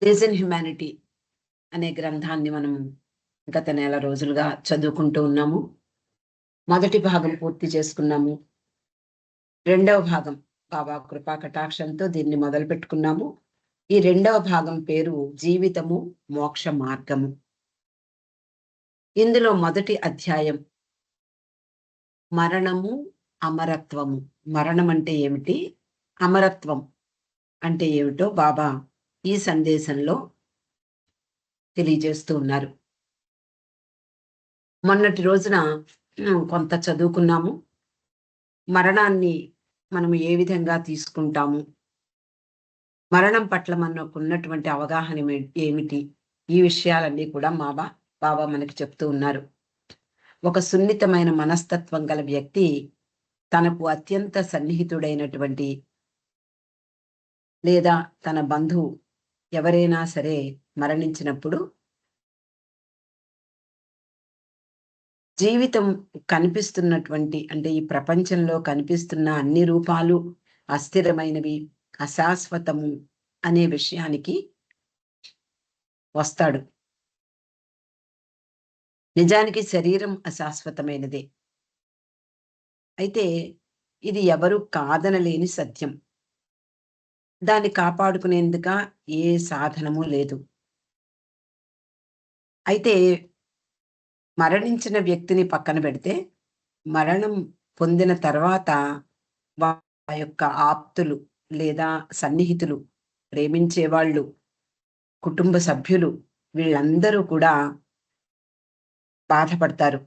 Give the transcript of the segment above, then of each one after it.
Days in humanity అనే గ్రంథాన్ని మనం గత నెల రోజులుగా చదువుకుంటూ ఉన్నాము. మొదటి భాగం పూర్తి చేసుకున్నాము. రెండవ భాగం బాబా కృపా కటాక్షంతో దీన్ని మొదలు పెట్టుకున్నాము. ఈ రెండవ భాగం పేరు జీవితము మోక్ష మార్గము. ఇందులో మొదటి అధ్యాయం మరణము అమరత్వము. మరణం అంటే ఏమిటి, అమరత్వం అంటే ఏమిటో బాబా ఈ సందేశంలో తెలియజేస్తూ ఉన్నారు. మొన్నటి రోజున కొంత చదువుకున్నాము. మరణాన్ని మనము ఏ విధంగా తీసుకుంటాము, మరణం పట్ల మనకు ఉన్నటువంటి అవగాహన ఏమిటి, ఈ విషయాలన్నీ కూడా బాబా మనకి చెప్తూ ఉన్నారు. ఒక సున్నితమైన మనస్తత్వం గల వ్యక్తి తనకు అత్యంత సన్నిహితుడైనటువంటి లేదా తన బంధువు ఎవరైనా సరే మరణించినప్పుడు జీవితం కనిపిస్తున్నటువంటి అంటే ఈ ప్రపంచంలో కనిపిస్తున్న అన్ని రూపాలు అస్థిరమైనవి, అశాశ్వతము అనే విషయానికి వస్తాడు. నిజానికి శరీరం అశాశ్వతమైనదే, అయితే ఇది ఎవరు కాదనలేని సత్యం. దాన్ని కాపాడుకునేందుక ఏ సాధనము లేదు. అయితే మరణించిన వ్యక్తిని పక్కన పెడితే మరణం పొందిన తర్వాత వారి యొక్క ఆప్తులు లేదా సన్నిహితులు, ప్రేమించేవాళ్ళు, కుటుంబ సభ్యులు వీళ్ళందరూ కూడా బాధపడతారు.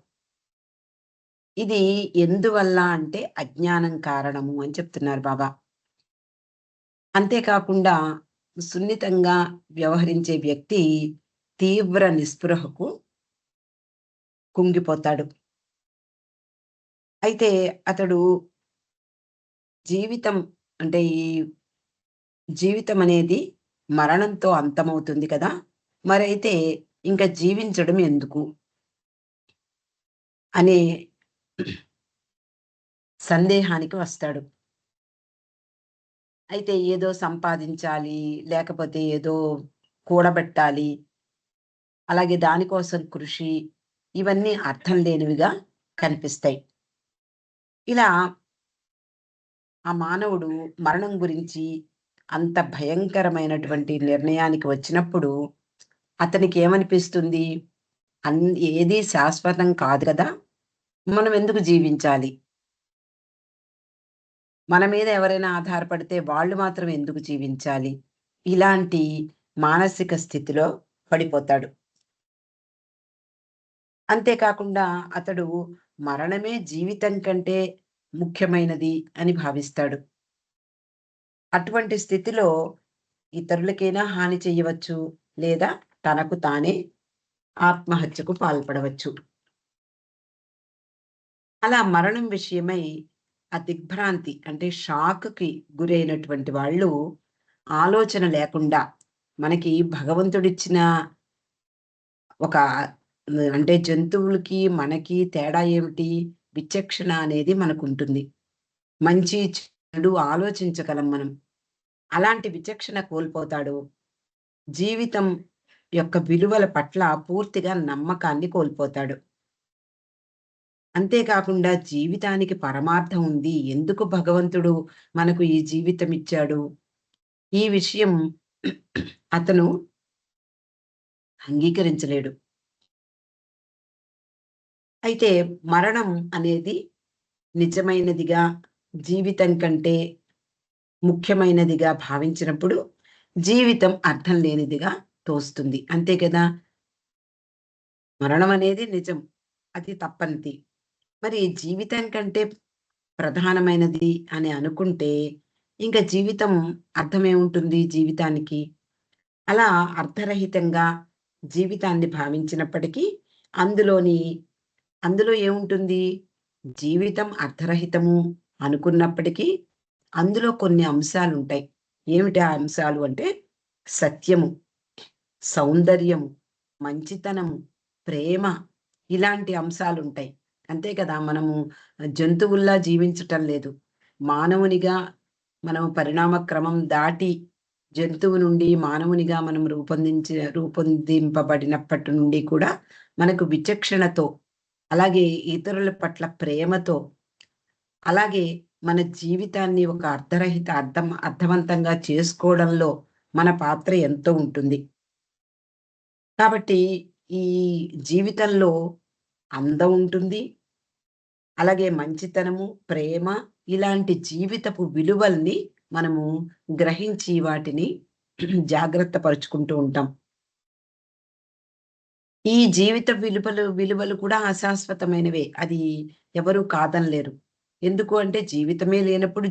ఇది ఎందువల్ల అంటే అజ్ఞానం కారణము అని చెప్తున్నారు బాబా. అంతేకాకుండా సున్నితంగా వ్యవహరించే వ్యక్తి తీవ్ర నిస్పృహకు కుంగిపోతాడు. అయితే అతడు జీవితం అంటే ఈ జీవితం అనేది మరణంతో అంతమవుతుంది కదా, మరైతే ఇంకా జీవించడం ఎందుకు అనే సందేహానికి వస్తాడు. అయితే ఏదో సంపాదించాలి, లేకపోతే ఏదో కూడబెట్టాలి, అలాగే దానికోసం కృషి, ఇవన్నీ అర్థం లేనివిగా కనిపిస్తాయి. ఇలా ఆ మానవుడు మరణం గురించి అంత భయంకరమైనటువంటి నిర్ణయానికి వచ్చినప్పుడు అతనికి ఏమనిపిస్తుంది, ఏది శాశ్వతం కాదు కదా, మనం ఎందుకు జీవించాలి, మన మీద ఎవరైనా ఆధారపడితే వాళ్ళు మాత్రం ఎందుకు జీవించాలి, ఇలాంటి మానసిక స్థితిలో పడిపోతాడు. అంతేకాకుండా అతడు మరణమే జీవితం కంటే ముఖ్యమైనది అని భావిస్తాడు. అటువంటి స్థితిలో ఇతరులకైనా హాని చెయ్యవచ్చు, లేదా తనకు తానే ఆత్మహత్యకు పాల్పడవచ్చు. అలా మరణం విషయమై ఆ దిగ్భ్రాంతి అంటే షాక్‌కి గురైనటువంటి వాళ్ళు ఆలోచన లేకుండా, మనకి భగవంతుడిచ్చిన ఒక అంటే జంతువులకి, మనకి తేడా ఏమిటి? విచక్షణ అనేది మనకుంటుంది. మంచి, చెడు ఆలోచించగలం మనం. అలాంటి విచక్షణ కోల్పోతాడు. జీవితం యొక్క విలువల పట్ల పూర్తిగా నమ్మకాన్ని కోల్పోతాడు. అంతేకాకుండా జీవితానికి పరమార్థం ఉంది, ఎందుకు భగవంతుడు మనకు ఈ జీవితం ఇచ్చాడు, ఈ విషయం అతను అంగీకరించలేడు. అయితే మరణం అనేది నిజమైనదిగా, జీవితం కంటే ముఖ్యమైనదిగా భావించినప్పుడు జీవితం అర్థం లేనిదిగా తోస్తుంది. అంతే కదా! మరణం అనేది నిజం, అది తప్పనిది. మరి జీవితం కంటే ప్రధానమైనది అని అనుకుంటే ఇంక జీవితం అర్థమేముంటుంది జీవితానికి? అలా అర్థరహితంగా జీవితాన్ని భావించినప్పటికీ అందులోని అందులో ఏముంటుంది? జీవితం అర్థరహితము అనుకున్నప్పటికీ అందులో కొన్ని అంశాలుంటాయి. ఏమిటి ఆ అంశాలు అంటే సత్యము, సౌందర్యము, మంచితనము, ప్రేమ, ఇలాంటి అంశాలుంటాయి. అంతే కదా! మనము జంతువుల్లా జీవించటం లేదు. మానవునిగా మనం పరిణామ క్రమం దాటి జంతువు నుండి మానవునిగా మనం రూపొందింపబడినప్పటి నుండి కూడా మనకు విచక్షణతో, అలాగే ఇతరుల పట్ల ప్రేమతో, అలాగే మన జీవితాన్ని ఒక అర్థవంతంగా చేసుకోవడంలో మన పాత్ర ఎంతో ఉంటుంది. కాబట్టి ఈ జీవితంలో అందం ఉంటుంది. అలాగే మంచితనము, ప్రేమ ఇలాంటి జీవితపు విలువల్ని మనము గ్రహించి వాటిని జాగ్రత్త పరుచుకుంటూ ఉంటాం. ఈ జీవిత విలువలు కూడా అశాశ్వతమైనవే. అది ఎవరు కాదనలేరు. ఎందుకు అంటే జీవితమే లేనప్పుడు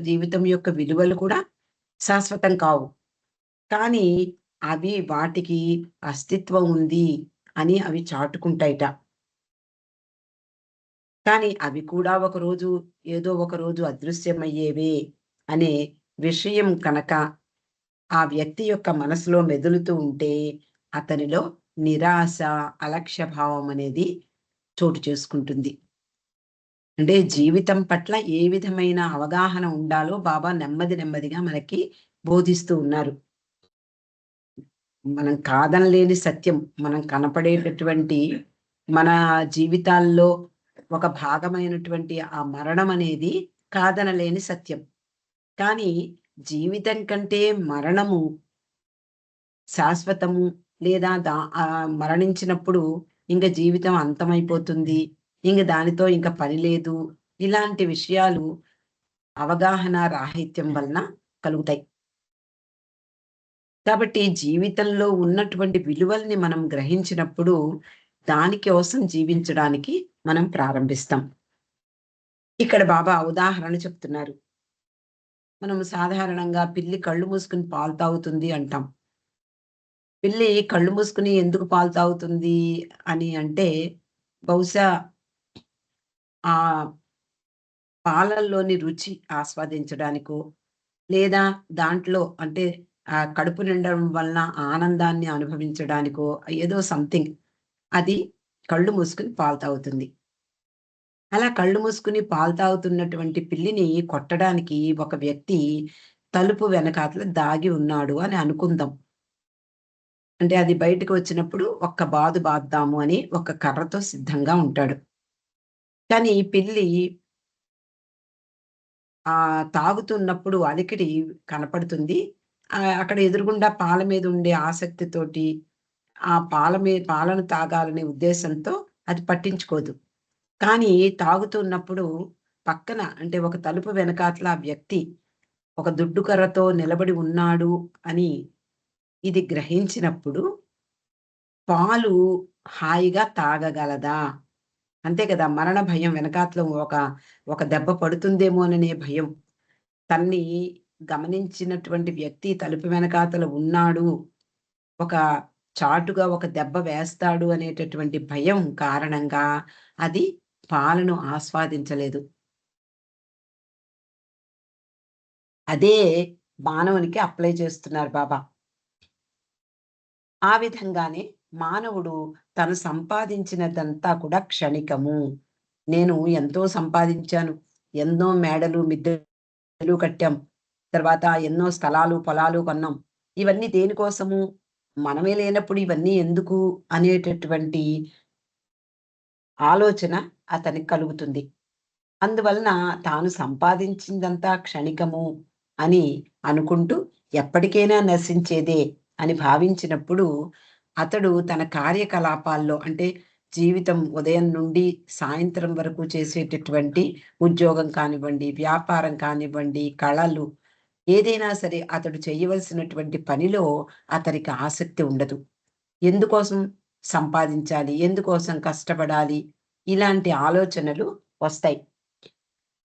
జీవితం యొక్క విలువలు కూడా శాశ్వతం కావు. కానీ వాటికి అస్తిత్వం ఉంది అని అవి చాటుకుంటాయిట. కానీ అవి కూడా ఏదో ఒకరోజు అదృశ్యమయ్యేవే అనే విషయం కనుక ఆ వ్యక్తి యొక్క మనసులో మెదులుతూ ఉంటే అతనిలో నిరాశ, అలక్ష్య భావం అనేది చోటు చేసుకుంటుంది. అంటే జీవితం పట్ల ఏ విధమైన అవగాహన ఉండాలో బాబా నెమ్మదిగా మనకి బోధిస్తూ ఉన్నారు. మనం కాదనలేని సత్యం. మనం కనపడేటటువంటి మన జీవితాల్లో ఒక భాగమైనటువంటి ఆ మరణం అనేది కాదనలేని సత్యం. కానీ జీవితం కంటే మరణము శాశ్వతము, లేదా మరణించినప్పుడు ఇంక జీవితం అంతమైపోతుంది. ఇంక దానితో ఇంక పని లేదు. ఇలాంటి విషయాలు అవగాహన రాహిత్యం వలన కలుగుతాయి. కాబట్టి జీవితంలో ఉన్నటువంటి విలువల్ని మనం గ్రహించినప్పుడు దాని కోసం జీవించడానికి మనం ప్రారంభిస్తాం. ఇక్కడ బాబా ఉదాహరణ చెప్తున్నారు. మనం సాధారణంగా పిల్లి కళ్ళు మూసుకుని పాలు తాగుతుంది అంటాం. పిల్లి కళ్ళు మూసుకుని ఎందుకు పాలు తాగుతుంది అని అంటే, బహుశా ఆ పాలల్లోని రుచి ఆస్వాదించడానికో, లేదా దాంట్లో అంటే కడుపు నిండడం వలన ఆనందాన్ని అనుభవించడానికో ఏదో సంథింగ్ అది కళ్ళు మూసుకుని పాలు తాగుతుంది. అలా కళ్ళు మూసుకుని పాలు తాగుతున్నటువంటి పిల్లిని కొట్టడానికి ఒక వ్యక్తి తలుపు వెనకాతల దాగి ఉన్నాడు అని అనుకుందాం. అంటే అది బయటకు వచ్చినప్పుడు ఒక్క బాదు బాద్దాము అని ఒక కర్రతో సిద్ధంగా ఉంటాడు. కానీ ఈ పిల్లి తాగుతున్నప్పుడు అలికిడి కనపడుతుంది. అక్కడ ఎదురుగుండా పాల మీద ఉండే ఆసక్తితోటి, ఆ పాలను తాగాలనే ఉద్దేశంతో అది పట్టించుకోదు. కానీ తాగుతున్నప్పుడు పక్కన అంటే ఒక తలుపు వెనకాతల ఆ వ్యక్తి ఒక దుడ్డు కర్రతో నిలబడి ఉన్నాడు అని ఇది గ్రహించినప్పుడు పాలు హాయిగా తాగగలదా? అంతే కదా! మరణ భయం వెనకాతల ఒక దెబ్బ పడుతుందేమోననే భయం. తన్ని గమనించినటువంటి వ్యక్తి తలుపు వెనకాతల ఉన్నాడు. ఒక చాటుగా ఒక దెబ్బ వేస్తాడు అనేటటువంటి భయం కారణంగా అది పాలను ఆస్వాదించలేదు. అదే మానవునికి అప్లై చేస్తున్నారు బాబా. ఆ విధంగానే మానవుడు తను సంపాదించినదంతా కూడా క్షణికము. నేను ఎంతో సంపాదించాను. ఎన్నో మేడలు, మిద్దెలు కట్టాం. తర్వాత ఎన్నో స్థలాలు, పొలాలు కొన్నాం. ఇవన్నీ దేనికోసము? మనమే లేనప్పుడు ఇవన్నీ ఎందుకు అనేటటువంటి ఆలోచన అతనికి కలుగుతుంది. అందువలన తాను సంపాదించిందంతా క్షణికము అని అనుకుంటూ ఎప్పటికైనా నశించేదే అని భావించినప్పుడు అతడు తన కార్యకలాపాల్లో అంటే జీవితం ఉదయం నుండి సాయంత్రం వరకు చేసేటటువంటి ఉద్యోగం కానివ్వండి, వ్యాపారం కానివ్వండి, కళలు ఏదైనా సరే అతడు చేయవలసినటువంటి పనిలో అతనికి ఆసక్తి ఉండదు. ఎందుకోసం సంపాదించాలి? ఎందుకోసం కష్టపడాలి? ఇలాంటి ఆలోచనలు వస్తాయి.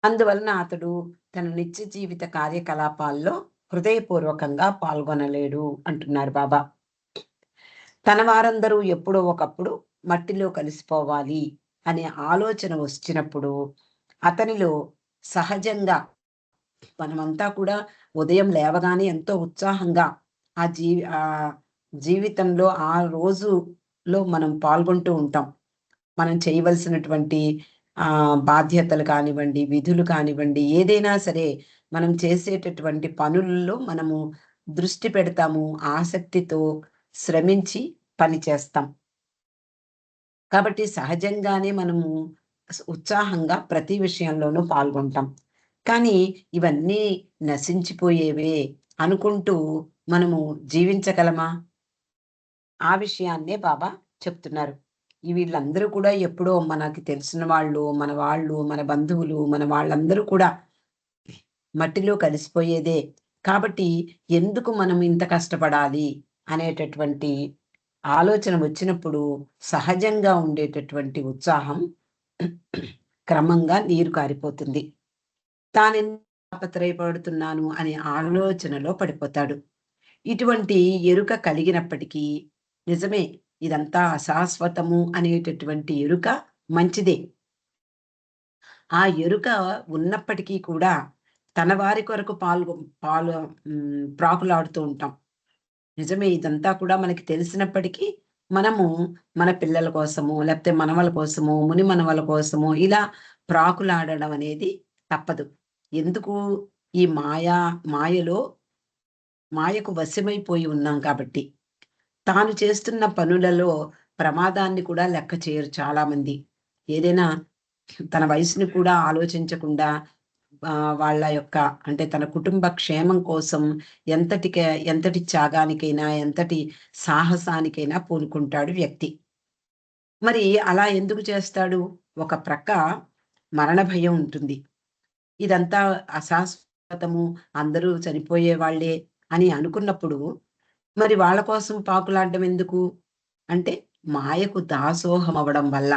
అందువలన అతడు తన నిత్య జీవిత కార్యకలాపాల్లో హృదయపూర్వకంగా పాల్గొనలేడు అంటున్నారు బాబా. తన వారందరూ ఎప్పుడో ఒకప్పుడు మట్టిలో కలిసిపోవాలి అనే ఆలోచన వచ్చినప్పుడు అతనిలో సహజంగా మనమంతా కూడా ఉదయం లేవగానే ఎంతో ఉత్సాహంగా ఆ జీవితంలో ఆ రోజులో మనం పాల్గొంటూ ఉంటాం. మనం చేయవలసినటువంటి బాధ్యతలు కానివ్వండి, విధులు కానివ్వండి, ఏదైనా సరే మనం చేసేటటువంటి పనుల్లో మనము దృష్టి పెడతాము. ఆసక్తితో శ్రమించి పని చేస్తాం. కాబట్టి సహజంగానే మనము ఉత్సాహంగా ప్రతి విషయంలోనూ పాల్గొంటాం. కానీ ఇవన్నీ నశించిపోయేవే అనుకుంటూ మనము జీవించగలమా? ఆ విషయాన్నే బాబా చెప్తున్నారు. వీళ్ళందరూ కూడా ఎప్పుడో మనకి తెలిసిన వాళ్ళు, మన బంధువులు, మన వాళ్ళందరూ కూడా మట్టిలో కలిసిపోయేదే. కాబట్టి ఎందుకు మనం ఇంత కష్టపడాలి అనేటటువంటి ఆలోచన వచ్చినప్పుడు సహజంగా ఉండేటటువంటి ఉత్సాహం క్రమంగా నీరు కారిపోతుంది. తానెందుకు తాపత్రయపడుతున్నాను అనే ఆలోచనలో పడిపోతాడు. ఇటువంటి ఎరుక కలిగినప్పటికీ నిజమే ఇదంతా అశాశ్వతము అనేటటువంటి ఎరుక మంచిదే. ఆ ఎరుక ఉన్నప్పటికీ కూడా తన వారి కొరకు పాలు ప్రాకులాడుతూ ఉంటాం. నిజమే ఇదంతా కూడా మనకి తెలిసినప్పటికీ మనము మన పిల్లల కోసమో, లేకపోతే మనవల కోసమో, మునిమనవల కోసమో ఇలా ప్రాకులాడడం అనేది తప్పదు. ఎందుకు? ఈ మాయలో మాయకు వశమైపోయి ఉన్నాం కాబట్టి. తాను చేస్తున్న పనులలో ప్రమాదాన్ని కూడా లెక్క చేయరు చాలామంది. ఏదైనా తన వయసుని కూడా ఆలోచించకుండా వాళ్ళ యొక్క అంటే తన కుటుంబ క్షేమం కోసం ఎంతటి త్యాగానికైనా, ఎంతటి సాహసానికైనా పూనుకుంటాడు వ్యక్తి. మరి అలా ఎందుకు చేస్తాడు? ఒక ప్రక్క మరణ భయం ఉంటుంది. ఇదంతా అశాశ్వతము, అందరూ చనిపోయే వాళ్ళే అని అనుకున్నప్పుడు, మరి వాళ్ళ కోసం పాకులాడడం ఎందుకు? అంటే మాయకు దాసోహం అవ్వడం వల్ల.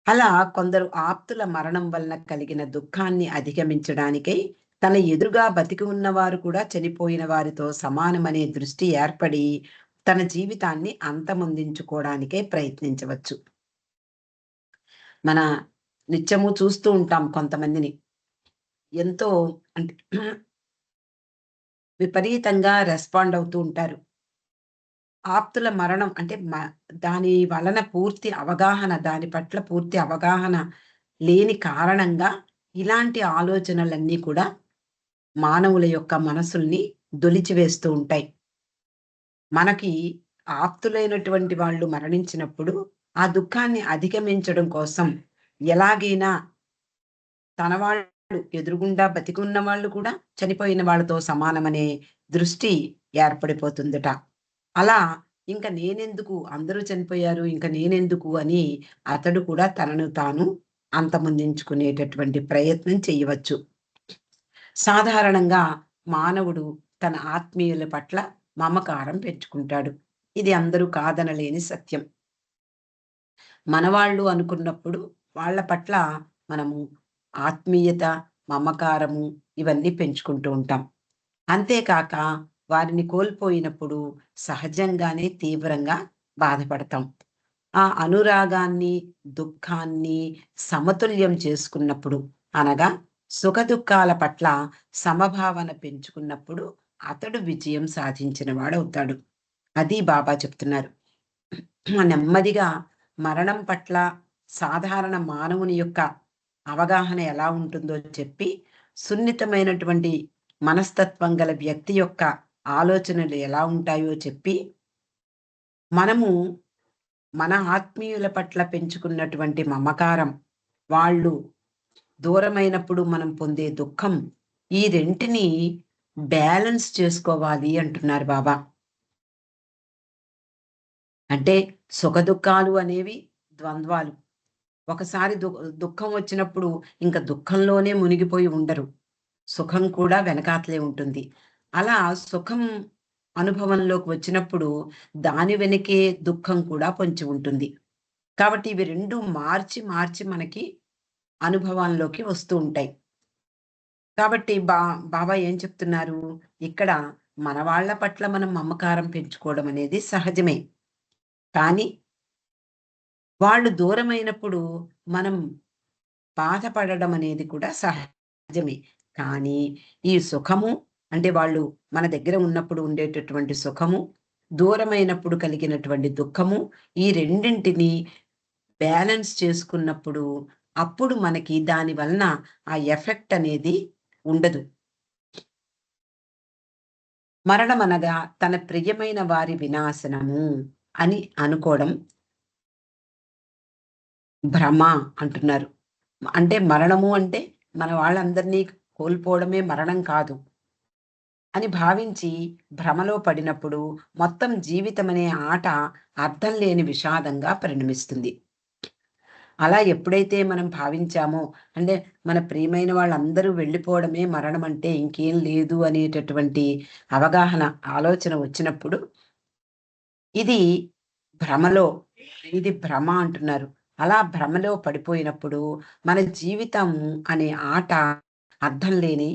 అలా కొందరు ఆప్తుల మరణం వలన కలిగిన దుఃఖాన్ని అధిగమించడానికై తన ఎదురుగా బతికి ఉన్నవారు కూడా చనిపోయిన వారితో సమానమనే దృష్టి ఏర్పడి తన జీవితాన్ని అంతమొందించుకోవడానికే ప్రయత్నించవచ్చు. మన నిత్యము చూస్తూ ఉంటాం కొంతమందిని. ఎంతో అంటే విపరీతంగా రెస్పాండ్ అవుతూ ఉంటారు. ఆప్తుల మరణం అంటే దాని వలన దాని పట్ల పూర్తి అవగాహన లేని కారణంగా ఇలాంటి ఆలోచనలన్నీ కూడా మానవుల యొక్క మనసుల్ని దొలిచివేస్తూ ఉంటాయి. మనకి ఆప్తులైనటువంటి వాళ్ళు మరణించినప్పుడు ఆ దుఃఖాన్ని అధిగమించడం కోసం ఎలాగైనా తన వాళ్ళు ఎదురుగుండా బతికున్న వాళ్ళు కూడా చనిపోయిన వాళ్ళతో సమానమనే దృష్టి ఏర్పడిపోతుందట. అలా ఇంక నేనెందుకు అందరూ చనిపోయారు ఇంక నేనెందుకు అని అతడు కూడా తనను తాను అంతమొందించుకునేటటువంటి ప్రయత్నం చేయవచ్చు. సాధారణంగా మానవుడు తన ఆత్మీయుల పట్ల మమకారం పెంచుకుంటాడు. ఇది అందరూ కాదనలేని సత్యం. మనవాళ్ళు అనుకున్నప్పుడు వాళ్ళ పట్ల మనము ఆత్మీయత, మమకారము ఇవన్నీ పెంచుకుంటూ ఉంటాం. అంతేకాక వారిని కోల్పోయినప్పుడు సహజంగానే తీవ్రంగా బాధపడతాం. ఆ అనురాగాన్ని, దుఃఖాన్ని సమతుల్యం చేసుకున్నప్పుడు అనగా సుఖదుఖాల పట్ల సమభావన పెంచుకున్నప్పుడు అతడు విజయం సాధించిన వాడవుతాడు. అది బాబా చెప్తున్నారు. నెమ్మదిగా మరణం పట్ల సాధారణ మానవుని యొక్క అవగాహన ఎలా ఉంటుందో చెప్పి, సున్నితమైనటువంటి మనస్తత్వం గల వ్యక్తి యొక్క ఆలోచనలు ఎలా ఉంటాయో చెప్పి, మనము మన ఆత్మీయుల పట్ల పెంచుకున్నటువంటి మమకారం, వాళ్ళు దూరమైనప్పుడు మనం పొందే దుఃఖం, ఈ రెంటిని బ్యాలెన్స్ చేసుకోవాలి అంటున్నారు బాబా. అంటే సుఖదుఖాలు అనేవి ద్వంద్వాలు. ఒకసారి దుఃఖం వచ్చినప్పుడు ఇంక దుఃఖంలోనే మునిగిపోయి ఉండరు. సుఖం కూడా వెనకాతలే ఉంటుంది. అలా సుఖం అనుభవంలోకి వచ్చినప్పుడు దాని వెనకే దుఃఖం కూడా పొంచి ఉంటుంది. కాబట్టి ఇవి 2 మార్చి, మార్చి మనకి అనుభవంలోకి వస్తూ ఉంటాయి. కాబట్టి బాబా ఏం చెప్తున్నారు? ఇక్కడ మన వాళ్ళ పట్ల మనం మమకారం పెంచుకోవడం అనేది సహజమే. కానీ వాళ్ళు దూరమైనప్పుడు మనం బాధపడడం అనేది కూడా సహజమే. కానీ ఈ సుఖము అంటే వాళ్ళు మన దగ్గర ఉన్నప్పుడు ఉండేటటువంటి సుఖము, దూరమైనప్పుడు కలిగినటువంటి దుఃఖము, ఈ రెండింటిని బ్యాలెన్స్ చేసుకున్నప్పుడు అప్పుడు మనకి దాని వలన ఆ ఎఫెక్ట్ అనేది ఉండదు. మరణమనగా తన ప్రియమైన వారి వినాశనము అని అనుకోవడం భ్రమ అంటున్నారు. అంటే మరణము అంటే మన వాళ్ళందరినీ కోల్పోవడమే మరణం కాదు అని భావించి భ్రమలో పడినప్పుడు మొత్తం జీవితమనే ఆట అర్థం లేని విషాదంగా పరిణమిస్తుంది. అలా ఎప్పుడైతే మనం భావించామో, అంటే మన ప్రియమైన వాళ్ళందరూ వెళ్ళిపోవడమే మరణం అంటే ఇంకేం లేదు అనేటటువంటి అవగాహన, ఆలోచన వచ్చినప్పుడు ఇది భ్రమలో ఇది భ్రమ అంటున్నారు. అలా భ్రమలో పడిపోయినప్పుడు మన జీవితం అనే ఆట అర్థం లేని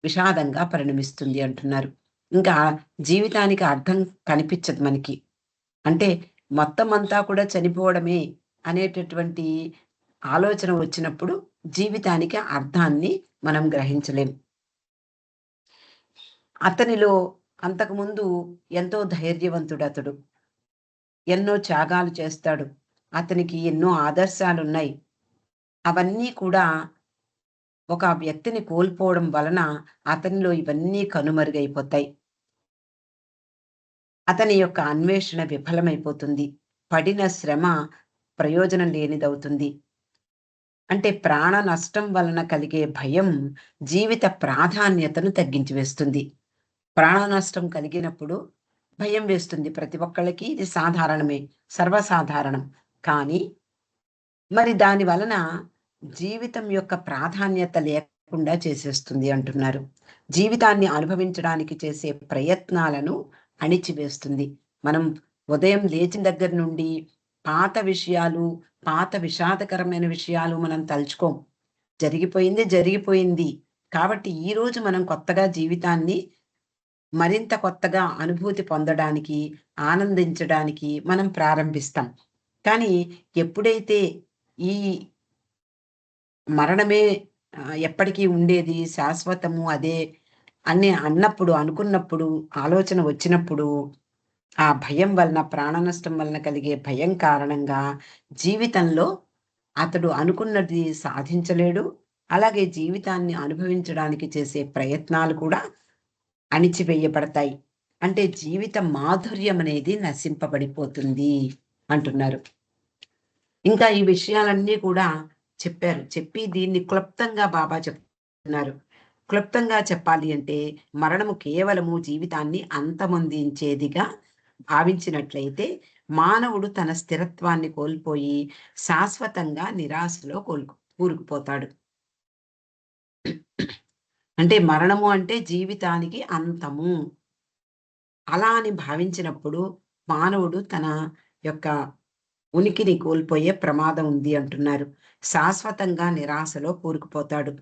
విషాదంగా పరిణమిస్తుంది అంటున్నారు. ఇంకా జీవితానికి అర్థం కనిపించదు మనకి. అంటే మొత్తం అంతా కూడా చనిపోవడమే అనేటటువంటి ఆలోచన వచ్చినప్పుడు జీవితానికి అర్థాన్ని మనం గ్రహించలేం. అతనిలో అంతకుముందు ఎంతో ధైర్యవంతుడతడు. ఎన్నో త్యాగాలు చేస్తాడు. అతనికి ఎన్నో ఆదర్శాలున్నాయి. అవన్నీ కూడా ఒక వ్యక్తిని కోల్పోవడం వలన అతనిలో ఇవన్నీ కనుమరుగైపోతాయి. అతని యొక్క అన్వేషణ విఫలమైపోతుంది. పడిన శ్రమ ప్రయోజనం లేనిదవుతుంది. అంటే ప్రాణ నష్టం వలన కలిగే భయం జీవిత ప్రాధాన్యతను తగ్గించి వేస్తుంది. ప్రాణ నష్టం కలిగినప్పుడు భయం వేస్తుంది. ప్రతి ఒక్కళ్ళకి ఇది సాధారణమే. సర్వసాధారణం. కానీ మరి దాని వలన జీవితం యొక్క ప్రాధాన్యత లేకుండా చేసేస్తుంది అంటున్నారు. జీవితాన్ని అనుభవించడానికి చేసే ప్రయత్నాలను అణిచివేస్తుంది. మనం ఉదయం లేచిన దగ్గర నుండి పాత విషయాలు, పాత విషాదకరమైన విషయాలు మనం తలుచుకోం. జరిగిపోయింది, జరిగిపోయింది. కాబట్టి ఈరోజు మనం కొత్తగా జీవితాన్ని మరింత కొత్తగా అనుభూతి పొందడానికి, ఆనందించడానికి మనం ప్రారంభిస్తాం. కానీ ఎప్పుడైతే ఈ మరణమే ఎప్పటికీ ఉండేది, శాశ్వతము అదే అని అనుకున్నప్పుడు, ఆలోచన వచ్చినప్పుడు, ఆ భయం వలన, ప్రాణ నష్టం వలన కలిగే భయం కారణంగా జీవితంలో అతడు అనుకున్నది సాధించలేడు. అలాగే జీవితాన్ని అనుభవించడానికి చేసే ప్రయత్నాలు కూడా అణిచివేయబడతాయి. అంటే జీవిత మాధుర్యం అనేది నశింపబడిపోతుంది అంటున్నారు. ఇంకా ఈ విషయాలన్నీ కూడా చెప్పారు. చెప్పి దీన్ని క్లుప్తంగా బాబా చెప్తున్నారు. క్లుప్తంగా చెప్పాలి అంటే మరణము కేవలము జీవితాన్ని అంతమొందించేదిగా భావించినట్లయితే మానవుడు తన స్థిరత్వాన్ని కోల్పోయి శాశ్వతంగా నిరాశలో కూరుకుపోతాడు. అంటే మరణము అంటే జీవితానికి అంతము. అలా అని భావించినప్పుడు మానవుడు తన యొక్క ఉనికిని కోల్పోయే ప్రమాదం ఉంది అంటున్నారు. శాశ్వతంగా నిరాశలో కూరుకుపోతాడు.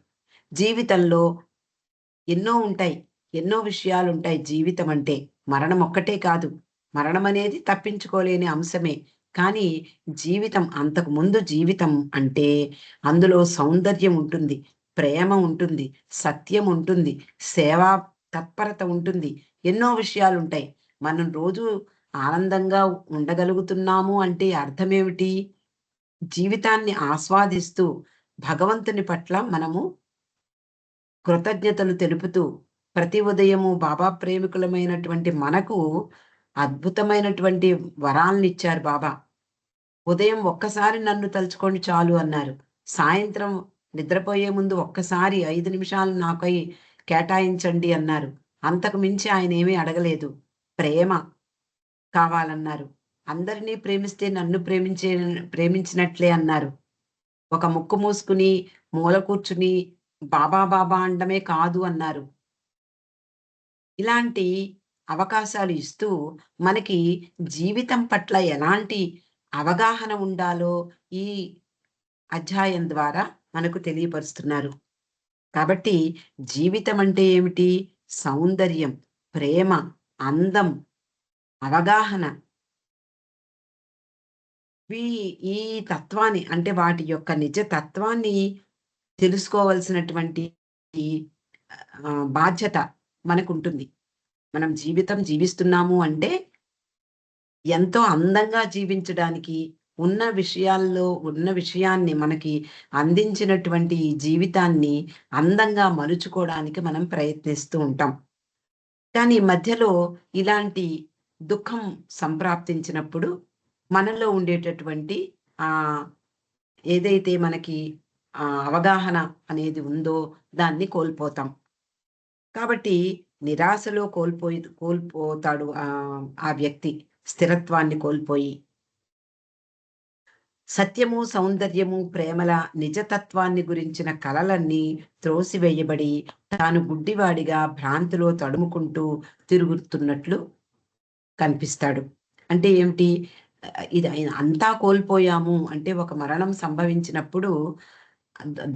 జీవితంలో ఎన్నో ఉంటాయి. ఎన్నో విషయాలుంటాయి జీవితం అంటే. మరణం ఒక్కటే కాదు. మరణం అనేది తప్పించుకోలేని అంశమే. కానీ జీవితం అంతకు ముందు జీవితం అంటే అందులో సౌందర్యం ఉంటుంది. ప్రేమ ఉంటుంది. సత్యం ఉంటుంది. సేవా తత్పరత ఉంటుంది. ఎన్నో విషయాలుంటాయి. మనం రోజు ఆనందంగా ఉండగలుగుతున్నాము అంటే అర్థమేమిటి? జీవితాన్ని ఆస్వాదిస్తూ భగవంతుని పట్ల మనము కృతజ్ఞతలు తెలుపుతూ ప్రతి ఉదయము బాబా ప్రేమికులమైనటువంటి మనకు అద్భుతమైనటువంటి వరాలనిచ్చారు బాబా. ఉదయం ఒక్కసారి నన్ను తలుచుకోండి చాలు అన్నారు. సాయంత్రం నిద్రపోయే ముందు ఒక్కసారి 5 నిమిషాలు నాకై కేటాయించండి అన్నారు. అంతకు మించి ఆయనేమీ అడగలేదు. ప్రేమ కావాలన్నారు. అందరినీ ప్రేమిస్తే నన్ను ప్రేమించినట్లే అన్నారు. ఒక ముక్కు మూసుకుని, మూల కూర్చుని బాబా బాబా అనడమే కాదు అన్నారు. ఇలాంటి అవకాశాలు ఇస్తూ మనకి జీవితం పట్ల ఎలాంటి అవగాహన ఉండాలో ఈ అధ్యాయం ద్వారా మనకు తెలియపరుస్తున్నారు. కాబట్టి జీవితం అంటే ఏమిటి? సౌందర్యం, ప్రేమ, అందం, అవగాహన వీ ఈ తత్వాన్ని అంటే వాటి యొక్క నిజ తత్వాన్ని తెలుసుకోవాల్సినటువంటి బాధ్యత మనకుంటుంది. మనం జీవితం జీవిస్తున్నాము అంటే ఎంతో అందంగా జీవించడానికి, ఉన్న విషయాల్లో ఉన్న విషయాన్ని మనకి అందించినటువంటి ఈ జీవితాన్ని అందంగా మలుచుకోవడానికి మనం ప్రయత్నిస్తూ ఉంటాం. కానీ మధ్యలో ఇలాంటి దుఃఖం సంప్రాప్తించినప్పుడు మనలో ఉండేటటువంటి ఆహ్, ఏదైతే మనకి అవగాహన అనేది ఉందో దాన్ని కోల్పోతాం. కాబట్టి నిరాశలో కోల్పోతాడు ఆ వ్యక్తి స్థిరత్వాన్ని కోల్పోయి. సత్యము, సౌందర్యము, ప్రేమల నిజతత్వాన్ని గురించిన కలలన్నీ త్రోసివేయబడి, తాను గుడ్డివాడిగా భ్రాంతిలో తడుముకుంటూ తిరుగుతున్నట్లు కనిపిస్తాడు. అంటే ఏమిటి? ఇది అంతా కోల్పోయాము అంటే ఒక మరణం సంభవించినప్పుడు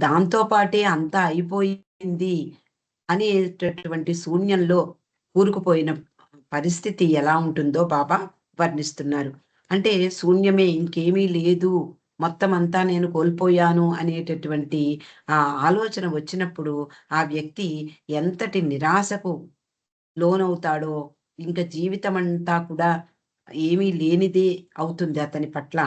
దాంతో పాటే అంతా అయిపోయింది అనేటటువంటి శూన్యంలో కూరుకుపోయిన పరిస్థితి ఎలా ఉంటుందో బాబా వర్ణిస్తున్నారు. అంటే శూన్యమే ఇంకేమీ లేదు. మొత్తం అంతా నేను కోల్పోయాను అనేటటువంటి ఆ ఆలోచన వచ్చినప్పుడు ఆ వ్యక్తి ఎంతటి నిరాశకు లోనవుతాడో, ఇంక జీవితమంతా కూడా ఏమీ లేనిదే అవుతుంది అతని పట్ల.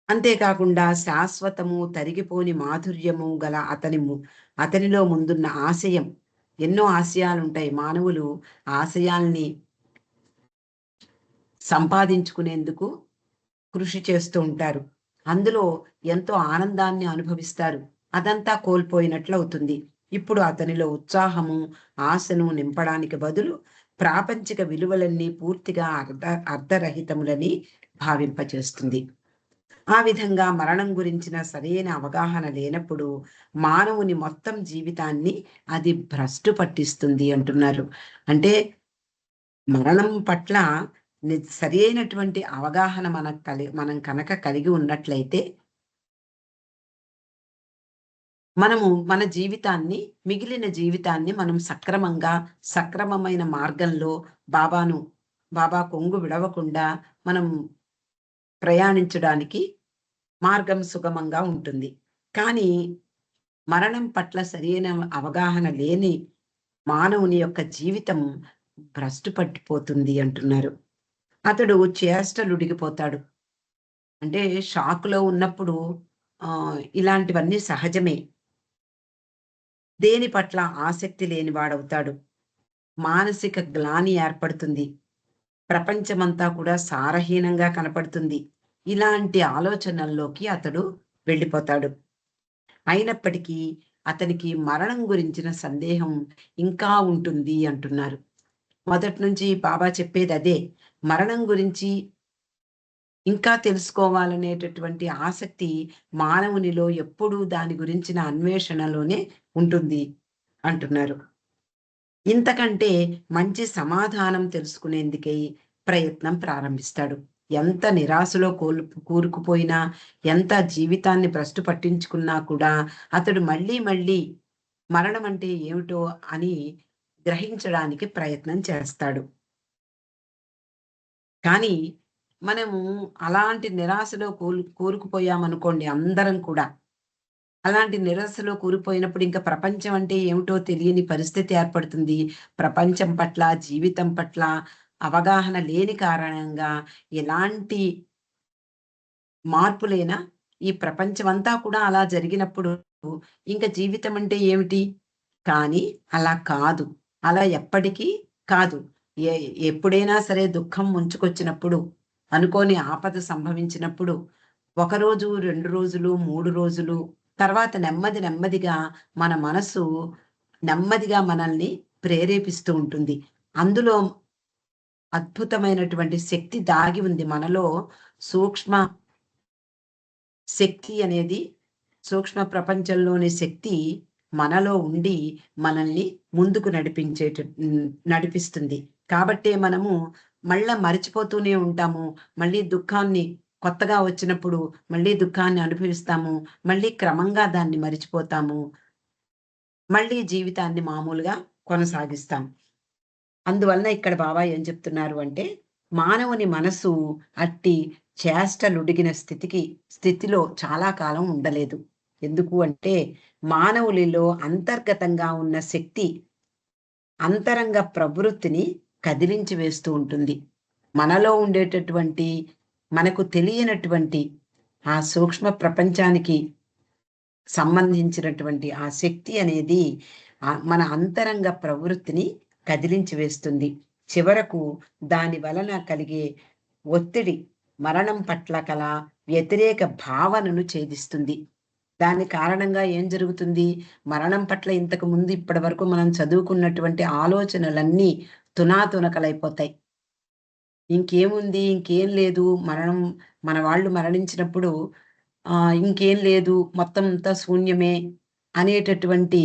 అంతేకాకుండా శాశ్వతము, తరిగిపోని మాధుర్యము గల అతనిలో ముందున్న ఆశయం, ఎన్నో ఆశయాలుంటాయి. మానవులు ఆశయాల్ని సంపాదించుకునేందుకు కృషి చేస్తూ ఉంటారు. అందులో ఎంతో ఆనందాన్ని అనుభవిస్తారు. అదంతా కోల్పోయినట్లవుతుంది. ఇప్పుడు అతనిలో ఉత్సాహము, ఆశను నింపడానికి బదులు ప్రాపంచిక విలువలన్నీ పూర్తిగా అర్ధరహితములని భావింపచేస్తుంది. ఆ విధంగా మరణం గురించిన సరైన అవగాహన లేనప్పుడు మానవుని మొత్తం జీవితాన్ని అది భ్రష్టు పట్టిస్తుంది అంటున్నారు. అంటే మరణం పట్ల సరైనటువంటి అవగాహన మనం కనుక కలిగి ఉన్నట్లయితే మనము మన జీవితాన్ని, మిగిలిన జీవితాన్ని మనం సక్రమమైన మార్గంలో బాబాను బాబా కొంగు విడవకుండా మనం ప్రయాణించడానికి మార్గం సుగమంగా ఉంటుంది. కానీ మరణం పట్ల సరైన అవగాహన లేని మానవుని యొక్క జీవితం భ్రష్టు పట్టిపోతుంది అంటున్నారు. అతడు చేష్టలుడిగిపోతాడు. అంటే షాక్‌లో ఉన్నప్పుడు ఇలాంటివన్నీ సహజమే. దేని పట్ల ఆసక్తి లేనివాడవుతాడు. మానసిక గ్లాని ఏర్పడుతుంది. ప్రపంచమంతా కూడా సారహీనంగా కనపడుతుంది. ఇలాంటి ఆలోచనల్లోకి అతడు వెళ్ళిపోతాడు. అయినప్పటికీ అతనికి మరణం గురించిన సందేహం ఇంకా ఉంటుంది అంటున్నారు. మొదటి నుంచి బాబా చెప్పేదదే. మరణం గురించి ఇంకా తెలుసుకోవాలనేటటువంటి ఆసక్తి మానవునిలో ఎప్పుడూ దాని గురించిన అన్వేషణలోనే ఉంటుంది అంటున్నారు. ఇంతకంటే మంచి సమాధానం తెలుసుకునేందుకై ప్రయత్నం ప్రారంభిస్తాడు. ఎంత నిరాశలో కూరుకుపోయినా, ఎంత జీవితాన్ని భ్రష్టు పట్టించుకున్నా కూడా అతడు మళ్ళీ మళ్ళీ మరణం అంటే ఏమిటో అని గ్రహించడానికి ప్రయత్నం చేస్తాడు. కానీ మనము అలాంటి నిరాశలో కూరుకుపోయామనుకోండి అందరం కూడా. అలాంటి నిరాశలో కూలిపోయినప్పుడు ఇంక ప్రపంచం అంటే ఏమిటో తెలియని పరిస్థితి ఏర్పడుతుంది. ప్రపంచం పట్ల, జీవితం పట్ల అవగాహన లేని కారణంగా ఎలాంటి మార్పులైనా ఈ ప్రపంచమంతా కూడా అలా జరిగినప్పుడు ఇంక జీవితం అంటే ఏమిటి? కానీ అలా కాదు. అలా ఎప్పటికీ కాదు. ఎ ఎప్పుడైనా సరే దుఃఖం ముంచుకొచ్చినప్పుడు, అనుకోని ఆపద సంభవించినప్పుడు, ఒకరోజు, 2 రోజులు, 3 రోజులు తర్వాత నెమ్మదిగా మన మనసు నెమ్మదిగా మనల్ని ప్రేరేపిస్తూ ఉంటుంది. అందులో అద్భుతమైనటువంటి శక్తి దాగి ఉంది. మనలో సూక్ష్మ శక్తి అనేది సూక్ష్మ ప్రపంచంలోని శక్తి మనలో ఉండి మనల్ని ముందుకు నడిపిస్తుంది. కాబట్టే మనము మళ్ళా మరిచిపోతూనే ఉంటాము. మళ్ళీ దుఃఖాన్ని కొత్తగా వచ్చినప్పుడు మళ్ళీ దుఃఖాన్ని అనుభవిస్తాము. మళ్ళీ క్రమంగా దాన్ని మరిచిపోతాము. మళ్ళీ జీవితాన్ని మామూలుగా కొనసాగిస్తాం. అందువలన ఇక్కడ బాబా ఏం చెప్తున్నారు అంటే, మానవుని మనసు అట్టి చేష్టలుడిగిన స్థితిలో చాలా కాలం ఉండలేదు. ఎందుకు అంటే, మానవులిలో అంతర్గతంగా ఉన్న శక్తి అంతరంగ ప్రవృత్తిని కదిలించి వేస్తూ ఉంటుంది. మనలో ఉండేటటువంటి మనకు తెలియనటువంటి ఆ సూక్ష్మ ప్రపంచానికి సంబంధించినటువంటి ఆ శక్తి అనేది మన అంతరంగ ప్రవృత్తిని కదిలించి వేస్తుంది. చివరకు దాని వలన కలిగే ఒత్తిడి మరణం పట్ల కల వ్యతిరేక భావనను ఛేదిస్తుంది. దాని కారణంగా ఏం జరుగుతుంది? మరణం పట్ల ఇంతకు ముందు ఇప్పటి వరకు మనం చదువుకున్నటువంటి ఆలోచనలన్నీ తునాతునకలైపోతాయి. ఇంకేముంది? ఇంకేం లేదు. మన వాళ్ళు మరణించినప్పుడు ఇంకేం లేదు. మొత్తం అంతా శూన్యమే అనేటటువంటి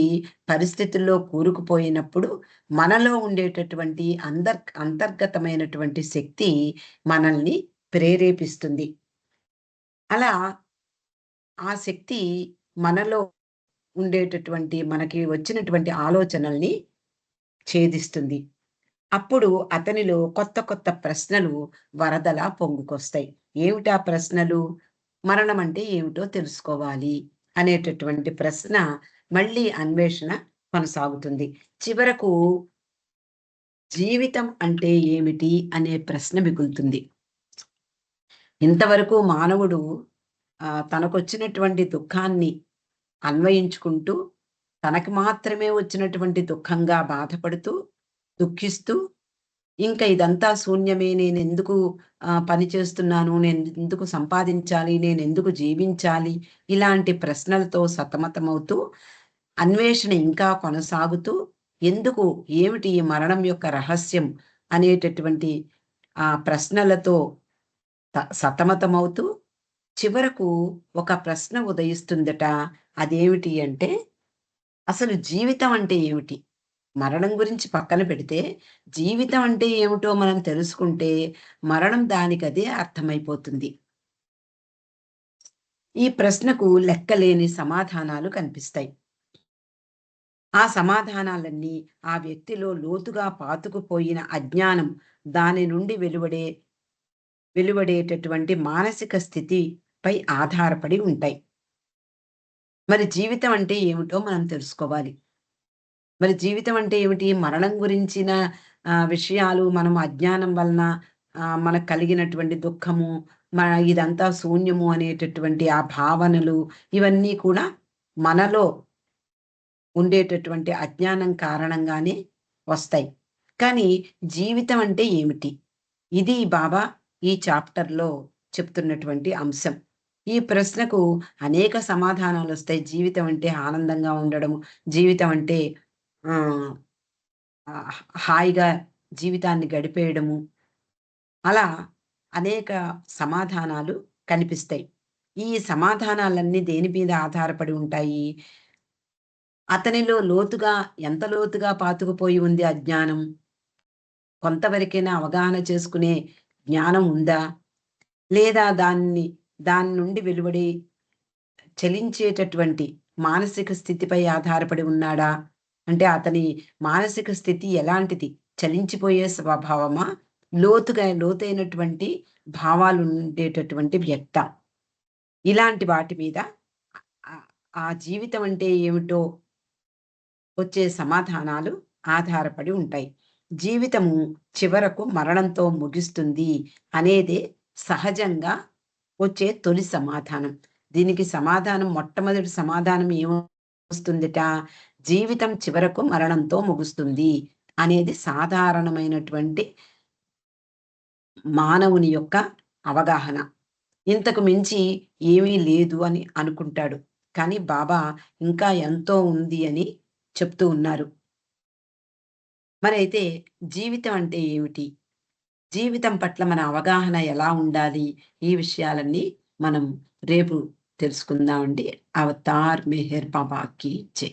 పరిస్థితుల్లో కూరుకుపోయినప్పుడు, మనలో ఉండేటటువంటి అంతర్గతమైనటువంటి శక్తి మనల్ని ప్రేరేపిస్తుంది. అలా ఆ శక్తి మనలో ఉండేటటువంటి మనకి వచ్చినటువంటి ఆలోచనల్ని ఛేదిస్తుంది. అప్పుడు అతనిలో కొత్త కొత్త ప్రశ్నలు వరదలా పొంగుకొస్తాయి. ఏమిటా ప్రశ్నలు? మరణం అంటే ఏమిటో తెలుసుకోవాలి అనేటటువంటి ప్రశ్న మళ్ళీ అన్వేషణ కొనసాగుతుంది. చివరకు జీవితం అంటే ఏమిటి అనే ప్రశ్న మిగులుతుంది. ఇంతవరకు మానవుడు తనకొచ్చినటువంటి దుఃఖాన్ని అన్వయించుకుంటూ, తనకి మాత్రమే వచ్చినటువంటి దుఃఖంగా బాధపడుతూ, దుఃఖిస్తూ, ఇంకా ఇదంతా శూన్యమే, నేనెందుకు పని చేస్తున్నాను, నేనెందుకు సంపాదించాలి, నేనెందుకు జీవించాలి, ఇలాంటి ప్రశ్నలతో సతమతమవుతూ, అన్వేషణ ఇంకా కొనసాగుతూ, ఎందుకు, ఏమిటి ఈ మరణం యొక్క రహస్యం అనేటటువంటి ఆ ప్రశ్నలతో సతమతమవుతూ, చివరకు ఒక ప్రశ్న ఉదయిస్తుందట. అదేమిటి అంటే, అసలు జీవితం అంటే ఏమిటి? మరణం గురించి పక్కన పెడితే, జీవితం అంటే ఏమిటో మనం తెలుసుకుంటే, మరణం దానికదే అర్థమైపోతుంది. ఈ ప్రశ్నకు లెక్కలేని సమాధానాలు కనిపిస్తాయి. ఆ సమాధానాలన్నీ ఆ వ్యక్తిలో లోతుగా పాతుకుపోయిన అజ్ఞానం, దాని నుండి వెలువడేటటువంటి మానసిక స్థితిపై ఆధారపడి ఉంటాయి. మరి జీవితం అంటే ఏమిటో మనం తెలుసుకోవాలి. మరి జీవితం అంటే ఏమిటి? మరణం గురించిన విషయాలు మనం అజ్ఞానం వలన మనకు కలిగినటువంటి దుఃఖము, ఇదంతా శూన్యము అనేటటువంటి ఆ భావనలు, ఇవన్నీ కూడా మనలో ఉండేటటువంటి అజ్ఞానం కారణంగానే వస్తాయి. కానీ జీవితం అంటే ఏమిటి? ఇది బాబా ఈ చాప్టర్‌లో చెప్తున్నటువంటి అంశం. ఈ ప్రశ్నకు అనేక సమాధానాలొస్తాయి. జీవితం అంటే ఆనందంగా ఉండడము, జీవితం అంటే ఆహ్, హాయిగా జీవితాన్ని గడిపేయడము. అలా అనేక సమాధానాలు కనిపిస్తాయి. ఈ సమాధానాలన్నీ దేని మీద ఆధారపడి ఉంటాయి? అతనిలో ఎంత లోతుగా పాతుకుపోయి ఉంది అజ్ఞానం? కొంతవరకైనా అవగాహన చేసుకునే జ్ఞానం ఉందా? లేదా దాని నుండి వెలువడి చలించేటటువంటి మానసిక స్థితిపై ఆధారపడి ఉన్నాడా? అంటే అతని మానసిక స్థితి ఎలాంటిది? చలించిపోయే స్వభావమా? లోతైనటువంటి భావాలుండేటటువంటి వ్యక్తా? ఇలాంటి వాటి మీద ఆ జీవితం అంటే ఏమిటో వచ్చే సమాధానాలు ఆధారపడి ఉంటాయి. జీవితము చివరకు మరణంతో ముగిస్తుంది అనేదే సహజంగా వచ్చే తొలి సమాధానం. దీనికి మొట్టమొదటి సమాధానం ఏమొస్తుందిట? జీవితం చివరకు మరణంతో ముగుస్తుంది అనేది సాధారణమైనటువంటి మానవుని యొక్క అవగాహన. ఇంతకు మించి ఏమీ లేదు అని అనుకుంటాడు. కానీ బాబా ఇంకా ఎంతో ఉంది అని చెప్తూ ఉన్నారు. మరైతే జీవితం అంటే ఏమిటి? జీవితం పట్ల మన అవగాహన ఎలా ఉండాలి? ఈ విషయాలన్నీ మనం రేపు తెలుసుకుందామండి. అవతార్ మెహర్ బాబాకి జై.